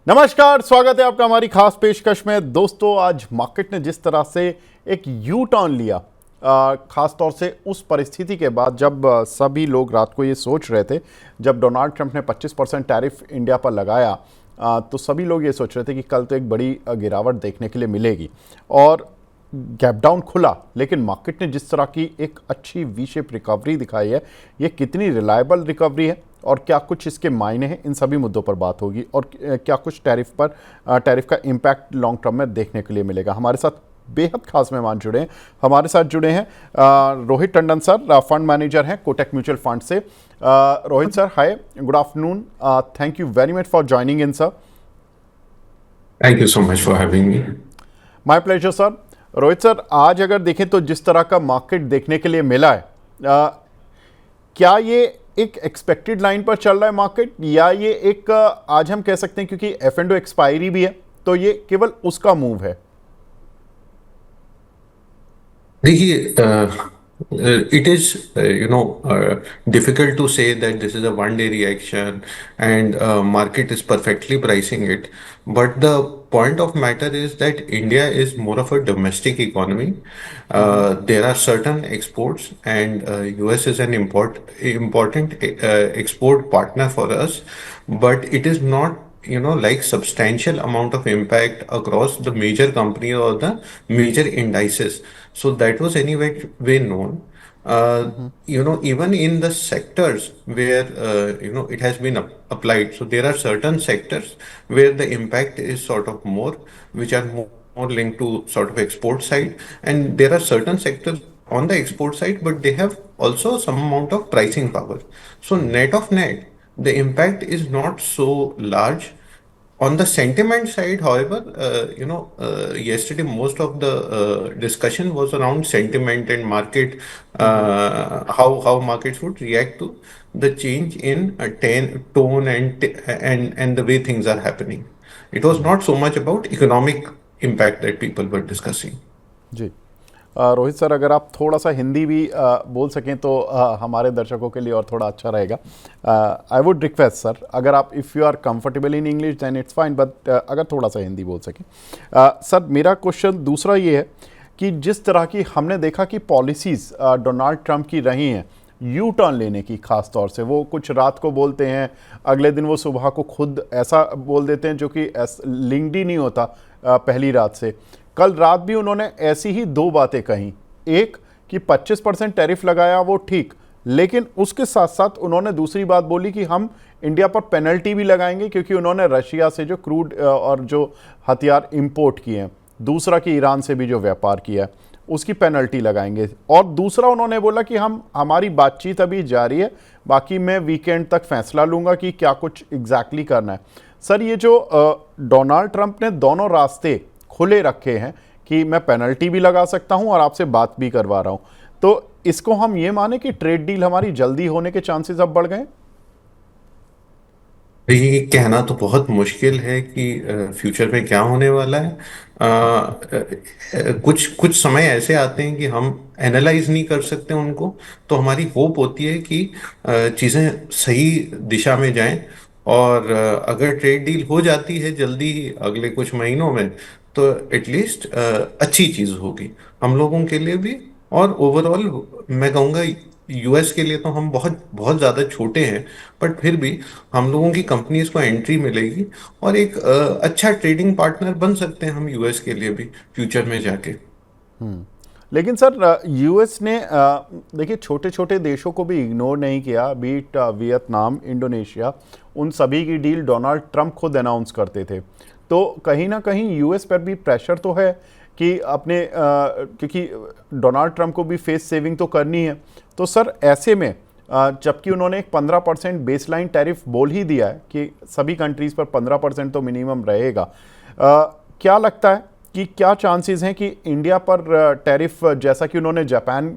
नमस्कार, स्वागत है आपका हमारी खास पेशकश में। दोस्तों, आज मार्केट ने जिस तरह से एक यू टर्न लिया, खास तौर से उस परिस्थिति के बाद जब सभी लोग रात को ये सोच रहे थे, जब डोनाल्ड ट्रंप ने 25% टैरिफ इंडिया पर लगाया, तो सभी लोग ये सोच रहे थे कि कल तो एक बड़ी गिरावट देखने के लिए मिलेगी और गैप डाउन खुला। लेकिन मार्केट ने जिस तरह की एक अच्छी वी शेप रिकवरी दिखाई है, ये कितनी रिलायबल रिकवरी है और क्या कुछ इसके मायने हैं, इन सभी मुद्दों पर बात होगी। और क्या कुछ टैरिफ का इम्पैक्ट लॉन्ग टर्म में देखने के लिए मिलेगा। हमारे साथ बेहद खास मेहमान जुड़े हैं। हमारे साथ जुड़े हैं Rohit Tandon sir, fund manager हैं कोटक म्यूचुअल फंड से। Rohit sir, hi, good afternoon, thank you very much for joining in sir. Thank you so much for having me. My pleasure sir. Rohit sir, आज अगर देखें तो जिस तरह का मार्केट देखने के लिए मिला है, क्या ये एक एक्सपेक्टेड लाइन पर चल रहा है मार्केट, या ये एक आज हम कह सकते हैं क्योंकि एफ एंड एक्सपायरी भी है तो ये केवल उसका मूव है? देखिए, it is difficult to say that this is a one day reaction and market is perfectly pricing it, but the point of matter is that India is more of a domestic economy. There are certain exports and US is an important export partner for us, but it is not like substantial amount of impact across the major companies or the major indices. So that was anyway way known. Even in the sectors where it has been applied, so there are certain sectors where the impact is sort of more, which are more linked to sort of export side, and there are certain sectors on the export side, but they have also some amount of pricing power. So net of net, the impact is not so large. On the sentiment side, however, yesterday most of the discussion was around sentiment and market, how markets would react to the change in tone and the way things are happening. It was not so much about economic impact that people were discussing. जी। Rohit sir, अगर आप थोड़ा सा हिंदी भी बोल सकें तो हमारे दर्शकों के लिए और थोड़ा अच्छा रहेगा। आई वुड रिक्वेस्ट सर, अगर आप if you are comfortable in English then it's fine, but अगर थोड़ा सा हिंदी बोल सकें। सर, मेरा क्वेश्चन दूसरा ये है कि जिस तरह की हमने देखा कि पॉलिसीज़ डोनाल्ड ट्रंप की रही हैं यू टर्न लेने की, खास तौर से वो कुछ रात को बोलते हैं, अगले दिन वो सुबह को खुद ऐसा बोल देते हैं जो कि लिंक्ड ही नहीं होता पहली रात से। कल रात भी उन्होंने ऐसी ही दो बातें कही। एक कि 25% टैरिफ लगाया वो ठीक, लेकिन उसके साथ साथ उन्होंने दूसरी बात बोली कि हम इंडिया पर पेनल्टी भी लगाएंगे क्योंकि उन्होंने रशिया से जो क्रूड और जो हथियार इंपोर्ट किए हैं, दूसरा कि ईरान से भी जो व्यापार किया है उसकी पेनल्टी लगाएंगे। और दूसरा उन्होंने बोला कि हमारी बातचीत अभी जारी है, बाकी मैं वीकेंड तक फैसला लूंगा कि क्या कुछ एग्जैक्टली करना है। सर, ये जो डोनाल्ड ट्रंप ने दोनों रास्ते खुले रखे हैं कि मैं पेनल्टी भी लगा सकता हूं और आपसे बात भी करवा रहा हूं, तो इसको हम ये माने कि ट्रेड डील हमारी जल्दी होने के चांसेस अब बढ़ गए? ये कहना तो बहुत मुश्किल है कि फ्यूचर में क्या होने वाला है। कुछ कुछ समय ऐसे आते हैं कि हम एनालाइज नहीं कर सकते उनको, तो हमारी होप होती है कि चीज़ें सही दिशा में जाएं। और अगर ट्रेड डील हो जाती है जल्दी ही अगले कुछ महीनों में, तो एटलीस्ट अच्छी चीज़ होगी हम लोगों के लिए भी। और ओवरऑल मैं कहूँगा यूएस के लिए तो हम बहुत बहुत ज़्यादा छोटे हैं, बट फिर भी हम लोगों की कंपनीज को एंट्री मिलेगी और एक अच्छा ट्रेडिंग पार्टनर बन सकते हैं हम यूएस के लिए भी फ्यूचर में जाके। लेकिन सर, यूएस ने देखिए छोटे छोटे देशों को भी इग्नोर नहीं किया, बीट वियतनाम, इंडोनेशिया, उन सभी की डील डोनाल्ड ट्रंप खुद अनाउंस करते थे। तो कहीं ना कहीं यूएस पर भी प्रेशर तो है कि अपने क्योंकि डोनाल्ड ट्रंप को भी फेस सेविंग तो करनी है। तो सर, ऐसे में जबकि उन्होंने एक 15% बेसलाइन टैरिफ बोल ही दिया है कि सभी कंट्रीज़ पर 15% तो मिनिमम रहेगा, क्या लगता है कि क्या चांसेस हैं कि इंडिया पर टैरिफ, जैसा कि उन्होंने जापान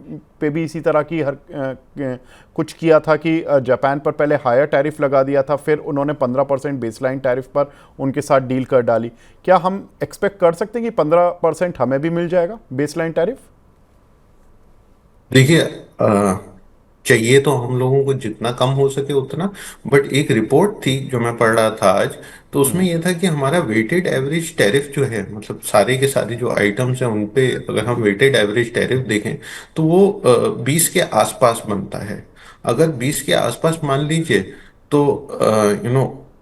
पे भी इसी तरह की कुछ किया था कि जापान पर पहले हायर टैरिफ लगा दिया था, फिर उन्होंने 15% बेसलाइन टैरिफ पर उनके साथ डील कर डाली, क्या हम एक्सपेक्ट कर सकते हैं कि 15% हमें भी मिल जाएगा बेसलाइन टैरिफ? देखिए, चाहिए तो हम लोगों को जितना कम हो सके उतना। बट एक रिपोर्ट थी जो मैं पढ़ रहा था आज, तो उसमें यह था कि हमारा वेटेड एवरेज टैरिफ जो है, मतलब सारे के सारे जो आइटम्स हैं उन पे अगर हम वेटेड एवरेज टैरिफ देखें तो वो 20 के आसपास बनता है। अगर 20 के आसपास मान लीजिए, तो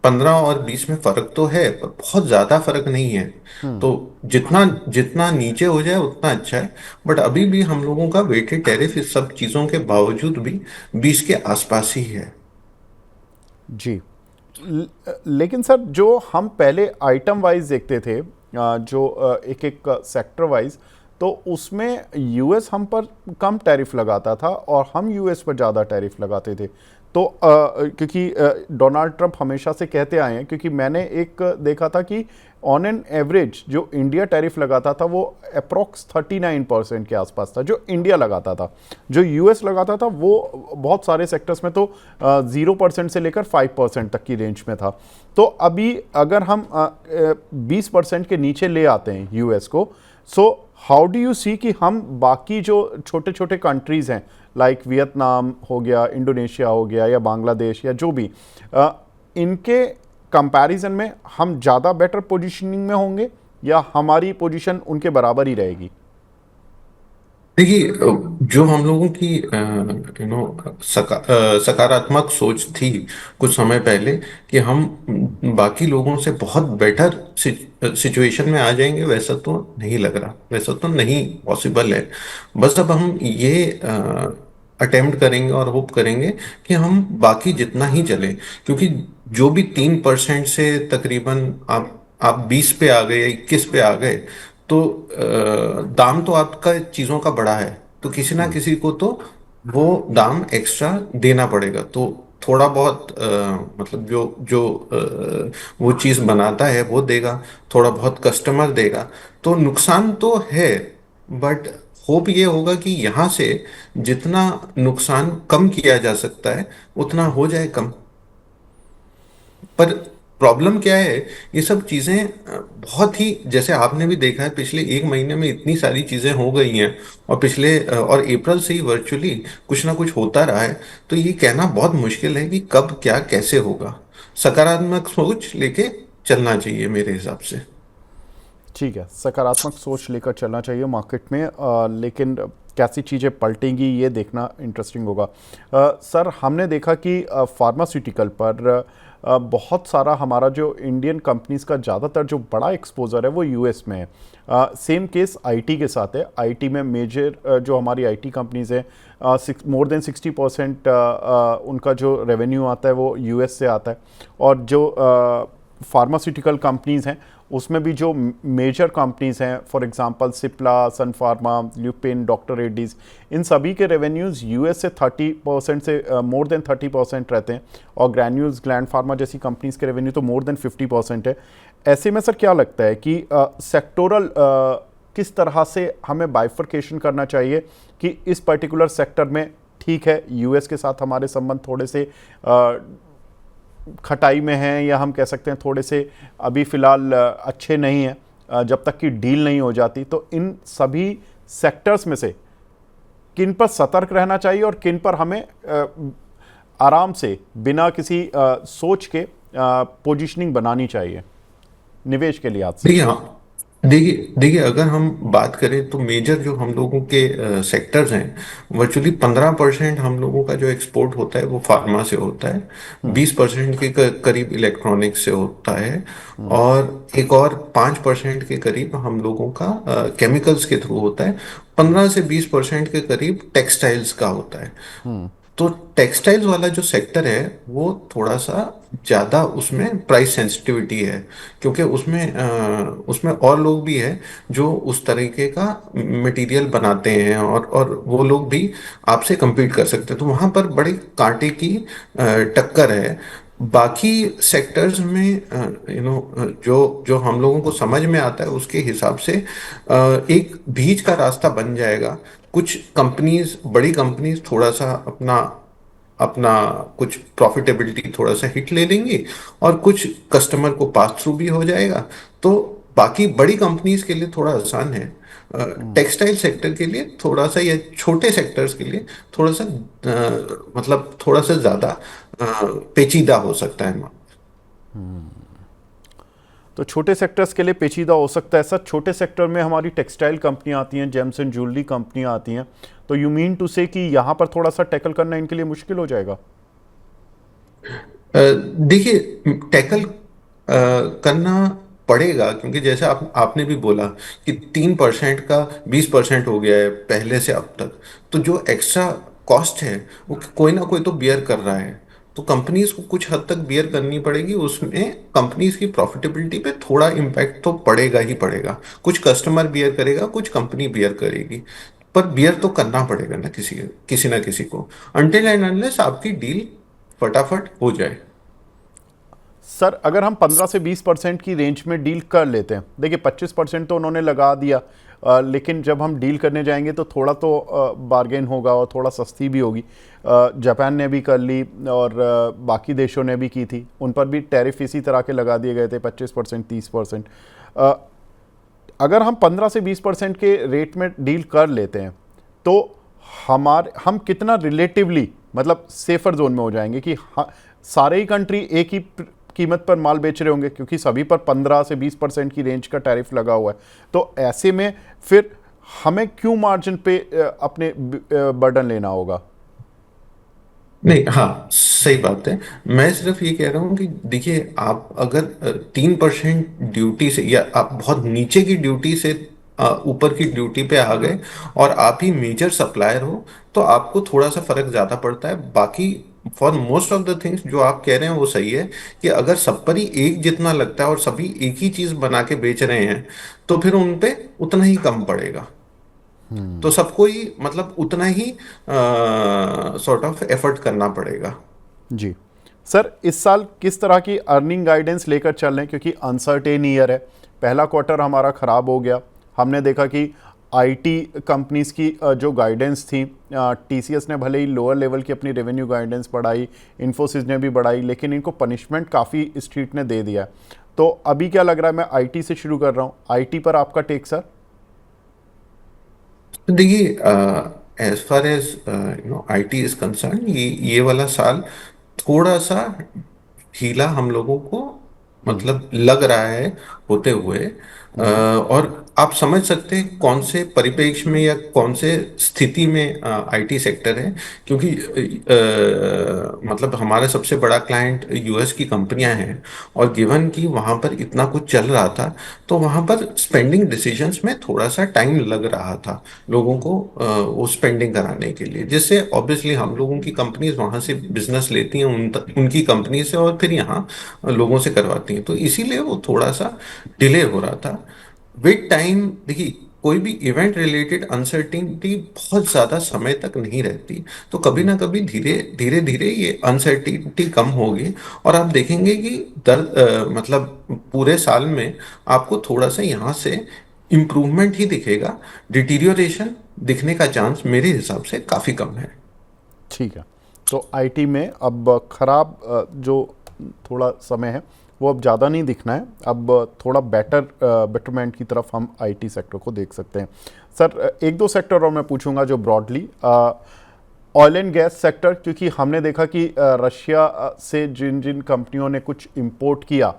15 और 20 में फर्क तो है पर बहुत ज्यादा फर्क नहीं है। तो जितना जितना नीचे हो जाए उतना अच्छा है। बट अभी भी हम लोगों का वेटेड टैरिफ इस सब चीजों के बावजूद भी 20 के आसपास ही है। जी। लेकिन सर जो हम पहले आइटम वाइज देखते थे, जो एक एक सेक्टर वाइज, तो उसमें यूएस हम पर कम टैरिफ लगाता था और हम यूएस पर ज़्यादा टैरिफ लगाते थे। तो क्योंकि डोनाल्ड ट्रंप हमेशा से कहते आए हैं, क्योंकि मैंने एक देखा था कि ऑन एन एवरेज जो इंडिया टैरिफ लगाता था वो अप्रॉक्स 39% के आसपास था जो इंडिया लगाता था। जो यूएस लगाता था वो बहुत सारे सेक्टर्स में तो 0% से लेकर 5% तक की रेंज में था। तो अभी अगर हम 20% के नीचे ले आते हैं यूएस को, so how do you see कि हम बाकी जो छोटे छोटे कंट्रीज़ हैं, लाइक वियतनाम हो गया, इंडोनेशिया हो गया, या बांग्लादेश, या जो भी, इनके कंपैरिजन में हम ज़्यादा बेटर पोजीशनिंग में होंगे या हमारी पोजीशन उनके बराबर ही रहेगी? देखिए, जो हम लोगों की सकारात्मक सोच थी कुछ समय पहले कि हम बाकी लोगों से बहुत बेटर सिचुएशन में आ जाएंगे, वैसा तो नहीं लग रहा, वैसा तो नहीं पॉसिबल है। बस अब हम ये अटेम्प्ट करेंगे और होप करेंगे कि हम बाकी जितना ही चले, क्योंकि जो भी 3% से तकरीबन आप 20 पे आ गए या 21 पे आ गए, तो दाम तो आपका चीजों का बढ़ा है, तो किसी ना किसी को तो वो दाम एक्स्ट्रा देना पड़ेगा। तो थोड़ा बहुत मतलब जो जो वो चीज बनाता है वो देगा, थोड़ा बहुत कस्टमर देगा, तो नुकसान तो है। बट होप ये होगा कि यहाँ से जितना नुकसान कम किया जा सकता है उतना हो जाए कम। पर प्रॉब्लम क्या है, ये सब चीजें बहुत ही, जैसे आपने भी देखा है पिछले एक महीने में इतनी सारी चीजें हो गई हैं, और और अप्रैल से ही वर्चुअली कुछ ना कुछ होता रहा है। तो ये कहना बहुत मुश्किल है कि कब क्या कैसे होगा। सकारात्मक सोच लेके चलना चाहिए मेरे हिसाब से। ठीक है, सकारात्मक सोच लेकर चलना चाहिए मार्केट में, लेकिन कैसी चीज़ें पलटेंगी ये देखना इंटरेस्टिंग होगा। सर, हमने देखा कि फार्मास्यूटिकल पर बहुत सारा हमारा जो इंडियन कंपनीज का ज़्यादातर जो बड़ा एक्सपोजर है वो यूएस में है। सेम केस आईटी के साथ है। आईटी में मेजर जो हमारी आईटी कंपनीज हैं, मोर देन 60% उनका जो रेवेन्यू आता है वो यूएस से आता है। और जो फार्मास्यूटिकल कंपनीज हैं उसमें भी जो मेजर कंपनीज हैं, for example Cipla, Sun Pharma, Lupin, doctor Reddy's, इन सभी के रेवेन्यूज़ यूएस से 30% से मोर देन 30% रहते हैं। और ग्रैन्यूल्स, ग्लैंड फार्मा जैसी कंपनीज के रेवेन्यू तो मोर देन 50% है। ऐसे में सर क्या लगता है कि सेक्टोरल किस तरह से हमें बाइफर्केशन करना चाहिए कि इस पर्टिकुलर सेक्टर में ठीक है यूएस के साथ हमारे संबंध थोड़े से खटाई में हैं, या हम कह सकते हैं थोड़े से अभी फ़िलहाल अच्छे नहीं हैं, जब तक कि डील नहीं हो जाती, तो इन सभी सेक्टर्स में से किन पर सतर्क रहना चाहिए और किन पर हमें आराम से बिना किसी सोच के पोजीशनिंग बनानी चाहिए निवेश के लिहाज से? देखिए, हाँ, देखिए अगर हम बात करें तो मेजर जो हम लोगों के सेक्टर्स हैं, वर्चुअली 15% हम लोगों का जो एक्सपोर्ट होता है वो फार्मा से होता है, 20% के करीब इलेक्ट्रॉनिक्स से होता है, और एक और 5% के करीब हम लोगों का केमिकल्स के थ्रू होता है, 15 से 20% के करीब टेक्सटाइल्स का होता है। तो टेक्सटाइल्स वाला जो सेक्टर है वो थोड़ा सा ज़्यादा, उसमें प्राइस सेंसिटिविटी है, क्योंकि उसमें और लोग भी हैं जो उस तरीके का मटेरियल बनाते हैं, और वो लोग भी आपसे compete कर सकते हैं, तो वहाँ पर बड़ी कांटे की टक्कर है। बाकी सेक्टर्स में जो जो हम लोगों को समझ में आता है उसके हिसाब से एक बीच का रास्ता बन जाएगा। कुछ कंपनीज, बड़ी कंपनीज थोड़ा सा अपना अपना कुछ प्रॉफिटेबिलिटी थोड़ा सा हिट ले लेंगी, और कुछ कस्टमर को पास थ्रू भी हो जाएगा। तो बाकी बड़ी कंपनीज के लिए थोड़ा आसान है। टेक्सटाइल सेक्टर के लिए थोड़ा सा, या छोटे सेक्टर्स के लिए थोड़ा सा मतलब थोड़ा सा ज्यादा पेचीदा हो सकता है। तो छोटे सेक्टर्स के लिए पेचीदा हो सकता है सर। छोटे सेक्टर में हमारी टेक्सटाइल कंपनियां आती हैं, जेम्स एंड ज्वेलरी कंपनियां आती हैं, तो यू मीन टू से कि यहाँ पर थोड़ा सा टैकल करना इनके लिए मुश्किल हो जाएगा? देखिए, टैकल करना पड़ेगा, क्योंकि जैसे आपने भी बोला कि 3% का 20% हो गया है पहले से अब तक। तो जो एक्स्ट्रा कॉस्ट है वो कोई ना कोई तो बियर कर रहा है। तो कंपनीज को कुछ हद तक बियर करनी पड़ेगी, उसमें कंपनीज की प्रॉफिटेबिलिटी पे थोड़ा इम्पैक्ट तो पड़ेगा ही पड़ेगा। कुछ कस्टमर बियर करेगा, कुछ कंपनी बियर करेगी, पर बियर तो करना पड़ेगा ना किसी ना किसी को, अनटिल एंड अनलेस आपकी डील फटाफट हो जाए। सर अगर हम 15 से 20% की रेंज में डील कर लेते हैं, देखिए 25% तो उन्होंने लगा दिया, लेकिन जब हम डील करने जाएंगे तो थोड़ा तो बार्गेन होगा और थोड़ा सस्ती भी होगी। जापान ने भी कर ली और बाकी देशों ने भी की थी, उन पर भी टैरिफ इसी तरह के लगा दिए गए थे, 25%, 30%। अगर हम 15 से 20% के रेट में डील कर लेते हैं तो हम कितना रिलेटिवली मतलब सेफर जोन में हो जाएंगे कि सारे ही कंट्री एक ही कीमत पर माल बेच रहे होंगे, क्योंकि सभी पर 15 से 20% की रेंज का टैरिफ लगा हुआ है। तो ऐसे में फिर हमें क्यों मार्जिन पे अपने बर्डन लेना होगा? नहीं, हाँ, सही बात है। मैं सिर्फ ये कह रहा हूँ कि देखिए, आप अगर 3% ड्यूटी से, या आप बहुत नीचे की ड्यूटी से ऊपर की ड्यूटी पे आ गए और आप ही मेजर सप्लायर हो, तो आपको थोड़ा सा फर्क ज्यादा पड़ता है। बाकी for most of the things जो आप कह रहे हैं वो सही है, कि अगर सब पर ही एक जितना लगता है और सभी एक ही चीज बना के बेच रहे हैं, तो फिर उन पे उतना ही कम पड़ेगा। तो सबको ही मतलब उतना ही सॉर्ट ऑफ एफर्ट करना पड़ेगा। जी सर, इस साल किस तरह की अर्निंग गाइडेंस लेकर चल रहे हैं, क्योंकि अनसर्टेन ईयर है। पहला क्वार्टर हमारा ख़राब हो गया। हमने देखा कि आईटी कंपनीज की जो गाइडेंस थी, टीसीएस ने भले ही लोअर लेवल की अपनी रेवेन्यू गाइडेंस बढ़ाई, इन्फोसिस ने भी बढ़ाई, लेकिन इनको पनिशमेंट काफ़ी स्ट्रीट ने दे दिया है। तो अभी क्या लग रहा है, मैं आईटी से शुरू कर रहा हूँ, आईटी पर आपका टेक सर? तो देखिए, as far as IT is concerned, ये वाला साल थोड़ा सा हीला हम लोगों को मतलब लग रहा है होते हुए। और आप समझ सकते हैं कौन से परिप्रेक्ष्य में या कौन से स्थिति में आईटी सेक्टर है। क्योंकि मतलब हमारा सबसे बड़ा क्लाइंट यूएस की कंपनियां हैं, और गिवन कि वहां पर इतना कुछ चल रहा था, तो वहां पर स्पेंडिंग डिसीजंस में थोड़ा सा टाइम लग रहा था लोगों को वो स्पेंडिंग कराने के लिए, जिससे ऑब्वियसली हम लोगों की कंपनीज वहां से बिजनेस लेती हैं उनकी कंपनी से, और फिर यहाँ लोगों से करवाती हैं। तो इसीलिए वो थोड़ा सा डिले हो रहा था विद टाइम। देखिए, कोई भी इवेंट रिलेटेड अनसर्टिनिटी बहुत ज्यादा समय तक नहीं रहती, तो कभी ना कभी धीरे धीरे धीरे ये अनसर्टिनिटी कम होगी, और आप देखेंगे कि मतलब पूरे साल में आपको थोड़ा सा यहाँ से इम्प्रूवमेंट ही दिखेगा। डिटीरियोरेशन दिखने का चांस मेरे हिसाब से काफी कम है। ठीक है। तो आईटी में अब खराब जो थोड़ा समय है वो अब ज़्यादा नहीं दिखना है, अब थोड़ा बेटरमेंट की तरफ हम आईटी सेक्टर को देख सकते हैं। सर एक दो सेक्टर और मैं पूछूंगा जो broadly, oil and gas sector, क्योंकि हमने देखा कि रशिया से जिन जिन कंपनियों ने कुछ इंपोर्ट किया,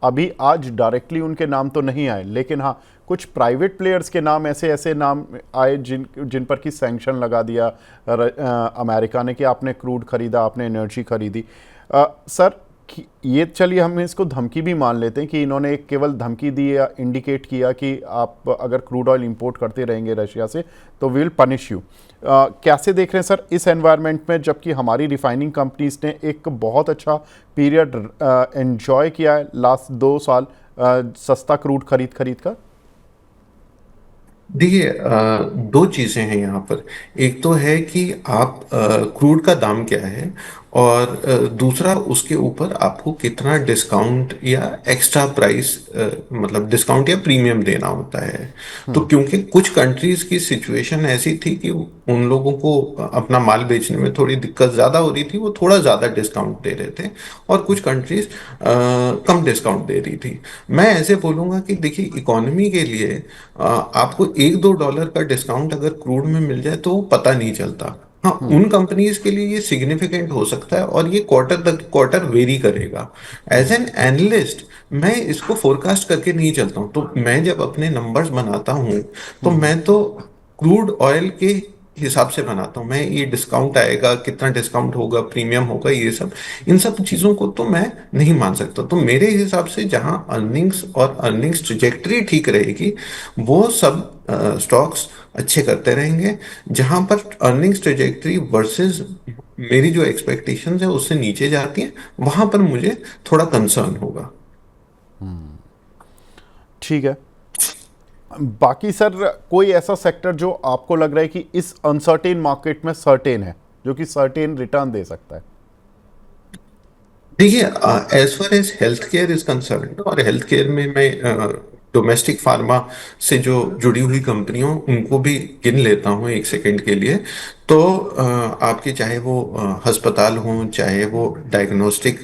अभी आज डायरेक्टली उनके नाम तो नहीं आए, लेकिन हाँ कुछ प्राइवेट प्लेयर्स के नाम ऐसे ऐसे नाम आए जिन जिन पर कि सैंक्शन लगा दिया अमेरिका ने कि आपने क्रूड खरीदा, आपने एनर्जी खरीदी। सर ये चलिए हम इसको धमकी भी मान लेते हैं कि इन्होंने एक केवल धमकी दी या इंडिकेट किया कि आप अगर क्रूड ऑयल इंपोर्ट करते रहेंगे रशिया से तो विल पनिश यू। कैसे देख रहे हैं सर इस एनवायरनमेंट में, जबकि हमारी रिफाइनिंग कंपनीज ने एक बहुत अच्छा पीरियड एंजॉय किया है लास्ट 2 साल सस्ता क्रूड खरीद खरीद कर? देखिए, दो चीजें हैं यहाँ पर। एक तो है कि आप क्रूड का दाम क्या है, और दूसरा उसके ऊपर आपको कितना डिस्काउंट या एक्स्ट्रा प्राइस मतलब डिस्काउंट या प्रीमियम देना होता है। तो क्योंकि कुछ कंट्रीज की सिचुएशन ऐसी थी कि उन लोगों को अपना माल बेचने में थोड़ी दिक्कत ज़्यादा हो रही थी, वो थोड़ा ज़्यादा डिस्काउंट दे रहे थे, और कुछ कंट्रीज कम डिस्काउंट दे रही थी। मैं ऐसे बोलूँगा कि देखिए, इकोनॉमी के लिए आपको $1-2 का डिस्काउंट अगर क्रूड में मिल जाए तो वो पता नहीं चलता। हाँ, उन कंपनीज के लिए ये सिग्निफिकेंट हो सकता है, और ये क्वार्टर तक क्वार्टर वेरी करेगा। एज एन एनालिस्ट मैं इसको फोरकास्ट करके नहीं चलता हूँ। तो मैं जब अपने नंबर्स बनाता हूँ, तो मैं तो क्रूड ऑयल के हिसाब से बनाता हूँ। मैं ये डिस्काउंट आएगा, कितना डिस्काउंट होगा, प्रीमियम होगा, ये सब इन सब चीज़ों को तो मैं नहीं मान सकता। तो मेरे हिसाब से जहाँ अर्निंग्स और अर्निंग्स ट्रिजेक्टरी ठीक रहेगी, वो सब स्टॉक्स अच्छे करते रहेंगे। जहां पर अर्निंग्स ट्रेजेक्टरी वर्सेस मेरी जो एक्सपेक्टेशंस है उससे नीचे जाती है, वहां पर मुझे थोड़ा कंसर्न होगा। ठीक है। बाकी सर, कोई ऐसा सेक्टर जो आपको लग रहा है कि इस अनसर्टेन मार्केट में सर्टेन है, जो कि सर्टेन रिटर्न दे सकता है? देखिए, as far as health care is concerned, और हेल्थ केयर में मैं डोमेस्टिक फार्मा से जो जुड़ी हुई कंपनियों उनको भी गिन लेता हूँ एक सेकंड के लिए। तो आपके चाहे वो अस्पताल हों, चाहे वो डायग्नोस्टिक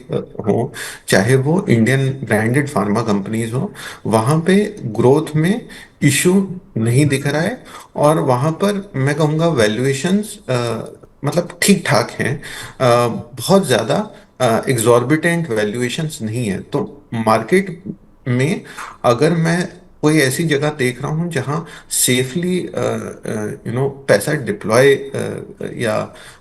हों, चाहे वो इंडियन ब्रांडेड फार्मा कंपनीज हों, वहाँ पे ग्रोथ में इशू नहीं दिख रहा है। और वहाँ पर मैं कहूँगा वैल्यूएशंस मतलब ठीक ठाक हैं। बहुत ज़्यादा एग्जॉर्बिटेंट वैल्यूएशंस नहीं है। तो मार्केट में अगर मैं कोई ऐसी जगह देख रहा हूँ जहाँ सेफली पैसा डिप्लॉय या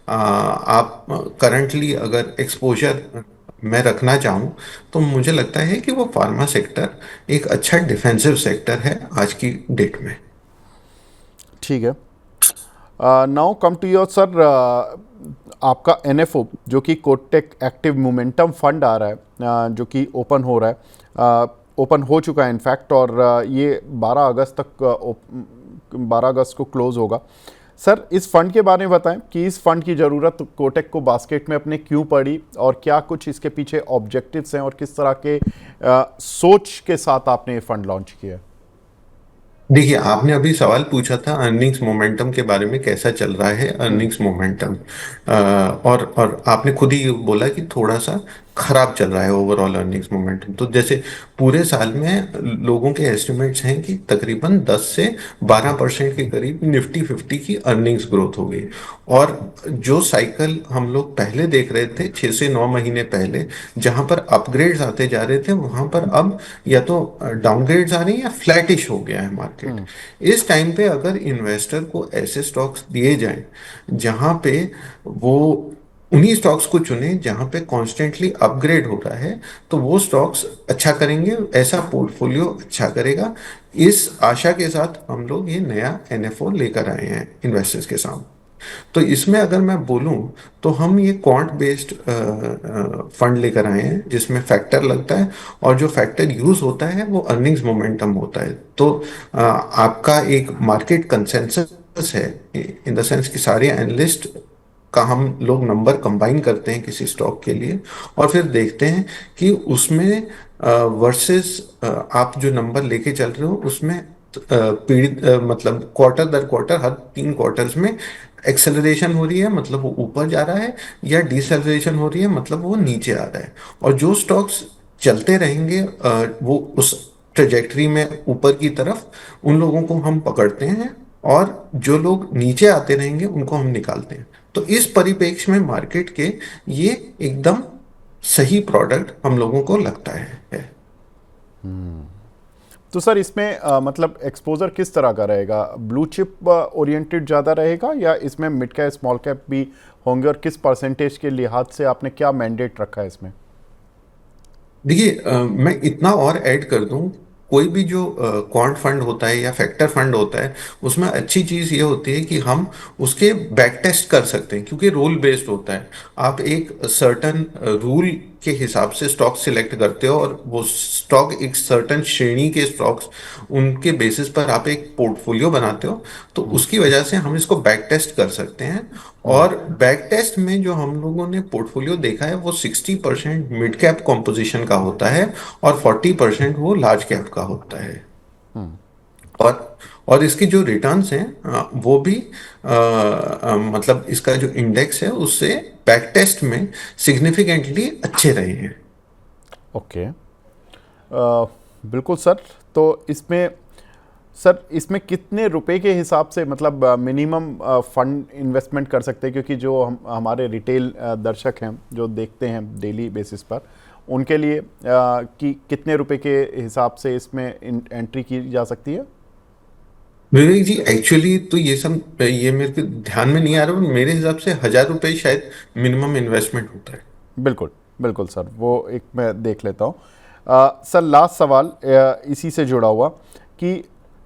आप करंटली अगर एक्सपोजर मैं रखना चाहूँ, तो मुझे लगता है कि वो फार्मा सेक्टर एक अच्छा डिफेंसिव सेक्टर है आज की डेट में। ठीक है। Now come to your sir, आपका एनएफओ जो कि कोटेक एक्टिव मोमेंटम फंड आ रहा है, जो कि ओपन हो रहा है, ओपन हो चुका है इनफैक्ट, और ये 12 अगस्त को क्लोज होगा। सर, इस फंड के बारे में बताएं कि इस फंड की ज़रूरत कोटेक को बास्केट में अपने क्यों पड़ी, और क्या कुछ इसके पीछे ऑब्जेक्टिव्स हैं, और किस तरह के सोच के साथ आपने ये फंड लॉन्च किया है? देखिए, आपने अभी सवाल पूछा था अर्निंग्स मोमेंटम के बारे में, कैसा चल रहा है अर्निंग्स मोमेंटम। और आपने खुद ही बोला कि थोड़ा सा खराब चल रहा है ओवरऑल अर्निंग्स मोमेंटम। तो जैसे पूरे साल में लोगों के एस्टिमेट्स हैं कि तकरीबन 10 से 12% के करीब निफ्टी 50 की अर्निंग्स ग्रोथ होगी। और जो साइकिल हम लोग पहले देख रहे थे 6 से 9 महीने पहले, जहां पर अपग्रेड्स आते जा रहे थे, वहां पर अब या तो डाउनग्रेड्स आ रही हैं या फ्लैटिश हो गया है मार्केट। इस टाइम पे अगर इन्वेस्टर को ऐसे स्टॉक्स दिए जाएं जहां पे वो उन्हीं स्टॉक्स को चुने जहां पे कॉन्स्टेंटली अपग्रेड हो रहा है, तो वो स्टॉक्स अच्छा करेंगे, ऐसा पोर्टफोलियो अच्छा करेगा। इस आशा के साथ हम लोग ये नया एनएफओ लेकर आए हैं इन्वेस्टर्स के सामने। तो इसमें अगर मैं बोलूं, तो हम ये क्वांट बेस्ड फंड लेकर आए हैं जिसमें फैक्टर लगता है, और जो फैक्टर यूज होता है वो अर्निंग्स मोमेंटम होता है। तो आपका एक मार्केट कंसेंसस है, इन द सेंस कि सारे एनालिस्ट का हम लोग नंबर कंबाइन करते हैं किसी स्टॉक के लिए, और फिर देखते हैं कि उसमें वर्सेस आप जो नंबर लेके चल रहे हो उसमें पीड़ित मतलब क्वार्टर दर क्वार्टर हर 3 क्वार्टर्स में एक्सेलरेशन हो रही है, मतलब वो ऊपर जा रहा है, या डिसेलरेशन हो रही है, मतलब वो नीचे आ रहा है। और जो स्टॉक्स चलते रहेंगे वो उस ट्रेजेक्टरी में ऊपर की तरफ, उन लोगों को हम पकड़ते हैं, और जो लोग नीचे आते रहेंगे उनको हम निकालते हैं। तो इस परिप्रेक्ष्य में मार्केट के ये एकदम सही प्रोडक्ट हम लोगों को लगता है। तो सर, इसमें मतलब एक्सपोजर किस तरह का रहेगा? ब्लू चिप ओरिएंटेड ज़्यादा रहेगा, या इसमें मिड कैप स्मॉल कैप भी होंगे, और किस परसेंटेज के लिहाज से आपने क्या मैंडेट रखा है इसमें? देखिए, मैं इतना और ऐड कर दूं, कोई भी जो क्वांट फंड होता है या फैक्टर फंड होता है, उसमें अच्छी चीज़ ये होती है कि हम उसके बैक टेस्ट कर सकते हैं, क्योंकि रूल बेस्ड होता है। आप एक सर्टन रूल के हिसाब से स्टॉक सिलेक्ट करते हो, और वो स्टॉक एक सर्टन श्रेणी के स्टॉक्स, उनके बेसिस पर आप एक पोर्टफोलियो बनाते हो। तो उसकी वजह से हम इसको बैक टेस्ट कर सकते हैं। और बैक टेस्ट में जो हम लोगों ने पोर्टफोलियो देखा है वो 60% मिड कैप कॉम्पोजिशन का होता है और 40% वो लार्ज कैप का होता है। और इसकी जो रिटर्न्स हैं वो भी मतलब इसका जो इंडेक्स है उससे बैक टेस्ट में सिग्निफिकेंटली अच्छे रहे हैं। ओके, बिल्कुल सर। तो इसमें सर, इसमें कितने रुपए के हिसाब से मतलब मिनिमम फंड इन्वेस्टमेंट कर सकते हैं, क्योंकि जो हमारे रिटेल दर्शक हैं जो देखते हैं डेली बेसिस पर, उनके लिए कि कितने रुपए के हिसाब से इसमें एंट्री की जा सकती है? विवेक जी, एक्चुअली तो ये सब ये मेरे को ध्यान में नहीं आ रहा, मेरे हिसाब से 1,000 रुपये शायद मिनिमम इन्वेस्टमेंट होता है। बिल्कुल बिल्कुल सर, वो एक मैं देख लेता हूँ। सर, लास्ट सवाल इसी से जुड़ा हुआ कि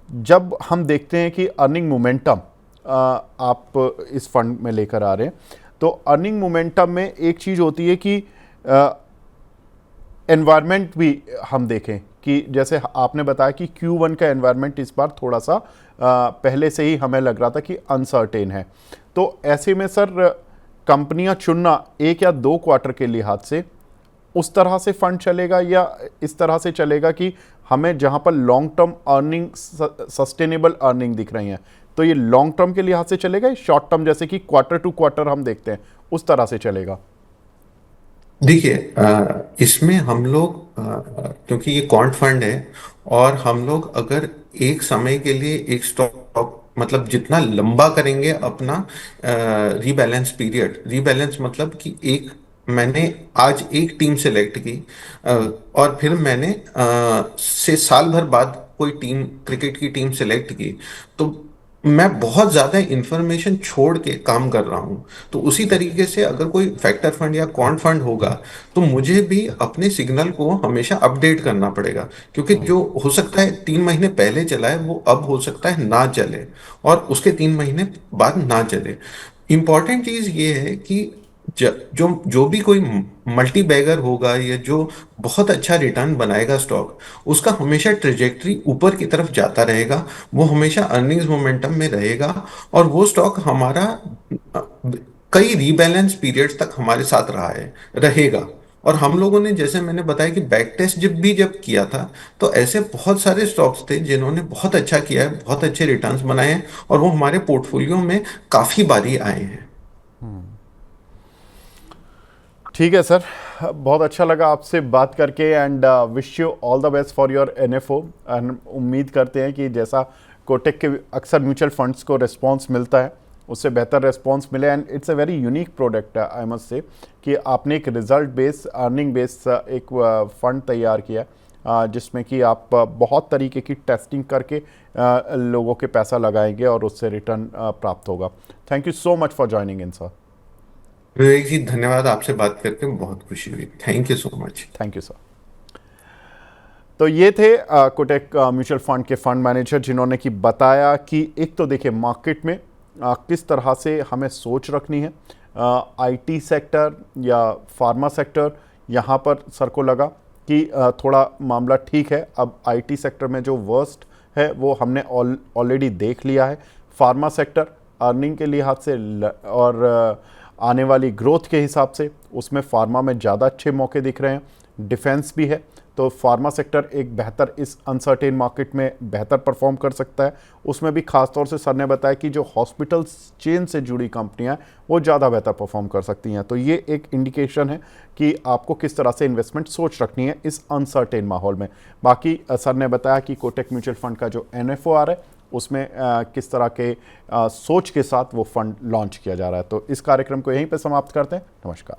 जब हम देखते हैं कि अर्निंग मोमेंटम आप इस फंड में लेकर आ रहे हैं, तो अर्निंग मोमेंटम में एक चीज़ होती है कि एनवायरनमेंट भी हम देखें कि जैसे आपने बताया कि Q1 का एनवायरनमेंट इस बार थोड़ा सा पहले से ही हमें लग रहा था कि अनसर्टेन है। तो ऐसे में सर, कंपनियां चुनना 1 या 2 क्वार्टर के लिहाज से उस तरह से फंड चलेगा, या इस तरह से चलेगा कि हमें जहां पर long term earning, sustainable earning दिख रही हैं, तो ये लॉन्ग टर्म के लिहाज से चलेगा, या शॉर्ट टर्म जैसे कि क्वार्टर टू क्वार्टर हम देखते हैं उस तरह से चलेगा? देखिए, इसमें हम लोग क्योंकि ये क्वांट फंड है, और हम लोग अगर एक समय के लिए एक स्टॉक मतलब जितना लंबा करेंगे अपना रीबैलेंस पीरियड, रीबैलेंस मतलब कि एक मैंने आज एक टीम सेलेक्ट की, और फिर मैंने से साल भर बाद कोई टीम, क्रिकेट की टीम सेलेक्ट की, तो मैं बहुत ज्यादा इंफॉर्मेशन छोड़ के काम कर रहा हूं। तो उसी तरीके से अगर कोई फैक्टर फंड या क्वांट फंड होगा, तो मुझे भी अपने सिग्नल को हमेशा अपडेट करना पड़ेगा, क्योंकि जो हो सकता है 3 महीने पहले चला है वो अब हो सकता है ना चले, और उसके 3 महीने बाद ना चले। इंपॉर्टेंट चीज ये है कि जो जो भी कोई मल्टी बैगर होगा या जो बहुत अच्छा रिटर्न बनाएगा स्टॉक, उसका हमेशा ट्रेजेक्टरी ऊपर की तरफ जाता रहेगा, वो हमेशा अर्निंग्स मोमेंटम में रहेगा, और वो स्टॉक हमारा अ, कई रीबैलेंस पीरियड्स तक हमारे साथ रहा है, रहेगा। और हम लोगों ने, जैसे मैंने बताया कि बैक टेस्ट जब किया था, तो ऐसे बहुत सारे स्टॉक्स थे जिन्होंने बहुत अच्छा किया है, बहुत अच्छे रिटर्न्स बनाए हैं, और वो हमारे पोर्टफोलियो में काफी बारी आए हैं। ठीक है सर, बहुत अच्छा लगा आपसे बात करके, and wish you all the best for your NFO. And उम्मीद करते हैं कि जैसा कोटक के अक्सर म्यूचुअल फंड्स को रिस्पांस मिलता है, उससे बेहतर रिस्पांस मिले। And it's a very unique product, I must say, कि आपने एक रिजल्ट बेस्ड, अर्निंग बेस्ड एक फंड तैयार किया, जिसमें कि आप बहुत तरीके की टेस्टिंग करके लोगों के पैसा लगाएंगे और उससे रिटर्न प्राप्त होगा। Thank you so much for joining in sir. Vivek ji, धन्यवाद, आपसे बात करके बहुत खुशी हुई। Thank you so much. Thank you sir. तो ये थे कोटक म्यूचुअल फंड के फंड मैनेजर, जिन्होंने कि बताया कि एक तो देखिए मार्केट में किस तरह से हमें सोच रखनी है। आईटी सेक्टर या फार्मा सेक्टर, यहाँ पर सर को लगा कि थोड़ा मामला ठीक है। अब आईटी सेक्टर में जो वर्स्ट है वो हमने ऑलरेडी देख लिया है। फार्मा सेक्टर अर्निंग के लिहाज से और आने वाली ग्रोथ के हिसाब से उसमें फार्मा में ज़्यादा अच्छे मौके दिख रहे हैं। डिफेंस भी है, तो फार्मा सेक्टर एक बेहतर, इस अनसर्टेन मार्केट में बेहतर परफॉर्म कर सकता है। उसमें भी खास तौर से सर ने बताया कि जो हॉस्पिटल चेन से जुड़ी कंपनियां वो ज़्यादा बेहतर परफॉर्म कर सकती हैं। तो ये एक इंडिकेशन है कि आपको किस तरह से इन्वेस्टमेंट सोच रखनी है इस अनसर्टेन माहौल में। बाकी सर ने बताया कि कोटक म्यूचुअल फंड का जो एनएफओ आ रहा है उसमें किस तरह के सोच के साथ वो फंड लॉन्च किया जा रहा है। तो इस कार्यक्रम को यहीं पे समाप्त करते हैं। नमस्कार।